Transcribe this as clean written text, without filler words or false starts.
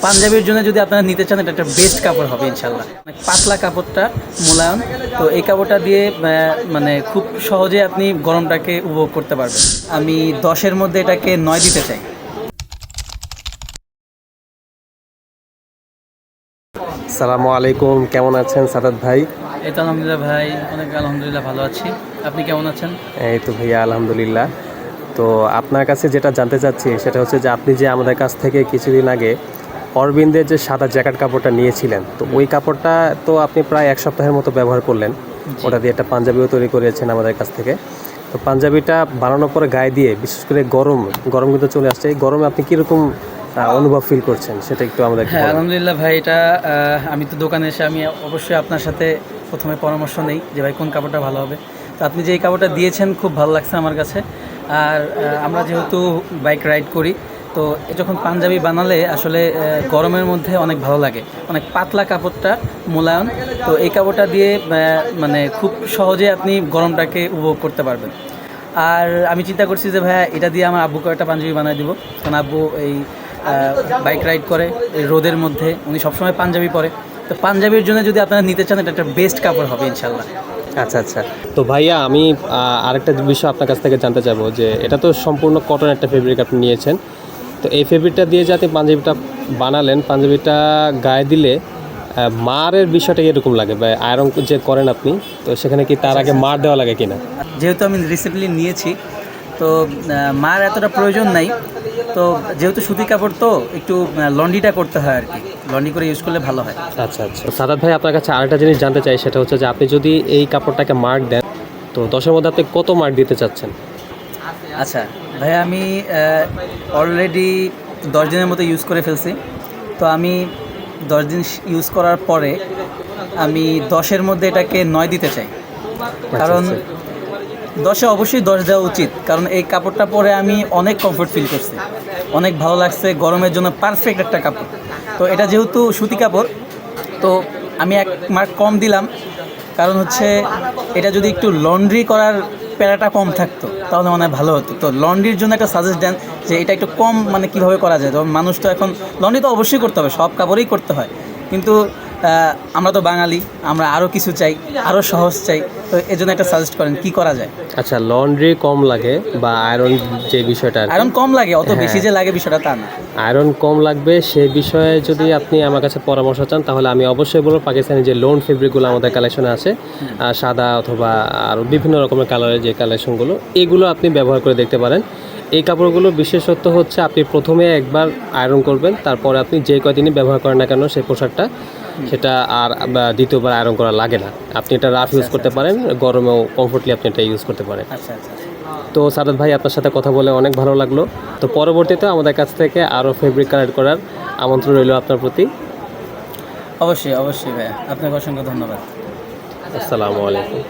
পাঞ্জাবির জন্য যদি আপনারা নিতে চান, এটা একটা বেস্ট কাপড় হবে ইনশাল্লাহ। পাতলা কাপড়টা মোলায়েম, তো এই কাপড়টা দিয়ে মানে খুব সহজে আপনি গরমটাকে উপভোগ করতে পারবেন। আমি 10-এর মধ্যে এটাকে 9 দিতে চাই। আসসালামু আলাইকুম, কেমন আছেন সাদাত ভাই? এই তো আলহামদুলিল্লাহ ভাই, অনেক আলহামদুলিল্লাহ ভালো আছি। আপনি কেমন আছেন? এই তো ভাইয়া আলহামদুলিল্লাহ। তো আপনার কাছে যেটা জানতে চাচ্ছি সেটা হচ্ছে যে আপনি যে আমাদের কাছ থেকে কিছুদিন আগে অরবিন্দের যে সাদা জ্যাকেট কাপড়টা নিয়েছিলেন, তো ওই কাপড়টা তো আপনি প্রায় 1 সপ্তাহের মতো ব্যবহার করলেন। ওটা দিয়ে একটা পাঞ্জাবিও তৈরি করেছেন আমাদের কাছ থেকে। তো পাঞ্জাবিটা বানানোর পরে গায়ে দিয়ে, বিশেষ করে গরম কিন্তু চলে আসছে, এই গরমে আপনি কীরকম অনুভব ফিল করছেন সেটা একটু আমাদের। হ্যাঁ আলহামদুলিল্লাহ ভাই, এটা আমি তো দোকানে এসে আমি অবশ্যই আপনার সাথে প্রথমে পরামর্শ নেই যে ভাই কোন কাপড়টা ভালো হবে। তো আপনি যে এই কাপড়টা দিয়েছেন খুব ভালো লাগছে আমার কাছে। আর আমরা যেহেতু বাইক রাইড করি, তো যখন পাঞ্জাবি বানালে আসলে গরমের মধ্যে অনেক ভালো লাগে। অনেক পাতলা কাপড়টা মোলায়েম, তো এই কাপড়টা দিয়ে মানে খুব সহজে আপনি গরমটাকে উপভোগ করতে পারবেন। আর আমি চিন্তা করছি যে ভাইয়া এটা দিয়ে আমার আব্বুকে একটা পাঞ্জাবি বানিয়ে দেবো, কারণ আব্বু এই বাইক রাইড করে এই রোদের মধ্যে, উনি সবসময় পাঞ্জাবি পরে। তো পাঞ্জাবির জন্য যদি আপনারা নিতে চান, এটা একটা বেস্ট কাপড় হবে ইনশাল্লাহ। আচ্ছা আচ্ছা। তো ভাইয়া আমি আরেকটা বিষয় আপনার কাছ থেকে জানতে চাইবো যে এটা তো সম্পূর্ণ কটন একটা ফেব্রিক আপনি নিয়েছেন, তো এই ফেব্রিকটা দিয়ে যে আপনি পাঞ্জাবিটা বানালেন, পাঞ্জাবিটা গায়ে দিলে মারের বিষয়টা কীরকম লাগে বা আয়রন যে করেন আপনি, তো সেখানে কি তার আগে মার দেওয়া লাগে কিনা? যেহেতু আমি রিসেন্টলি নিয়েছি, তো মার এতটা প্রয়োজন নাই। তো যেহেতু সুতি কাপড়, তো একটু লন্ড্রিটা করতে হয় আর কি, লন্ড্রি করে ইউজ করলে ভালো হয়। আচ্ছা আচ্ছা। সাদাত ভাই আপনার কাছে আরেকটা জিনিস জানতে চাই, সেটা হচ্ছে যে আপনি যদি এই কাপড়টাকে মার্ক দেন, তো 10-এর মধ্যে আপনি কত মার্ক দিতে চাচ্ছেন? আচ্ছা ভাইয়া, আমি অলরেডি 10 দিনের মতো ইউজ করে ফেলছি। তো আমি 10 দিন ইউজ করার পরে আমি 10-এর মধ্যে এটাকে 9 দিতে চাই। কারণ 10-এ অবশ্যই 10 দেওয়া উচিত, কারণ এই কাপড়টা পরে আমি অনেক কমফোর্ট ফিল করছি, অনেক ভালো লাগছে। গরমের জন্য পারফেক্ট একটা কাপড়। তো এটা যেহেতু সুতি কাপড়, তো আমি 1 মার্ক কম দিলাম। কারণ হচ্ছে এটা যদি একটু লন্ড্রি করার প্যারাটা কম থাকতো তাহলে মনে হয় ভালো হতো। তো লন্ড্রির জন্য একটা সাজেস্ট দেন যে এটা একটু কম, মানে কীভাবে করা যায়। তো মানুষ তো এখন লন্ড্রি তো অবশ্যই করতে হবে, সব কাপড়েই করতে হয়, কিন্তু আমরা তো বাঙালি, আমরা আরও কিছু চাই, আরও সহজ চাই। তো এই জন্য একটা সাজেস্ট করেন কী করা যায়। আচ্ছা, লন্ড্রি কম লাগে বা আয়রন যে বিষয়টা, আয়রন কম লাগে, অত বেশি যে লাগে বিষয়টা তা না। আয়রন কম লাগবে সেই বিষয়ে যদি আপনি আমার কাছে পরামর্শ চান, তাহলে আমি অবশ্যই বলবো পাকিস্তানি যে লোন ফেব্রিকগুলো আমাদের কালেকশনে আছে, সাদা অথবা আরও বিভিন্ন রকমের কালারের যে কালেকশনগুলো, এগুলো আপনি ব্যবহার করে দেখতে পারেন। এই কাপড়গুলো বিশেষত্ব হচ্ছে আপনি প্রথমে একবার আয়রন করবেন, তারপরে আপনি যে কয়দিনই ব্যবহার করেন না কেন সেই পোশাকটা, সেটা আর দ্বিতীয়বার আয়রন করা লাগে না। আপনি এটা রাফ ইউজ করতে পারেন, গরমেও কমফোর্টলি আপনি এটা ইউজ করতে পারেন। আচ্ছা আচ্ছা। তো সাদাত ভাই, আপনার সাথে কথা বলে অনেক ভালো লাগলো। তো পরবর্তীতে আমাদের কাছ থেকে আরও ফেব্রিক কালেক্ট করার আমন্ত্রণ রইল আপনার প্রতি। অবশ্যই অবশ্যই ভাইয়া, আপনাকে অসংখ্য ধন্যবাদ। আসসালামু আলাইকুম।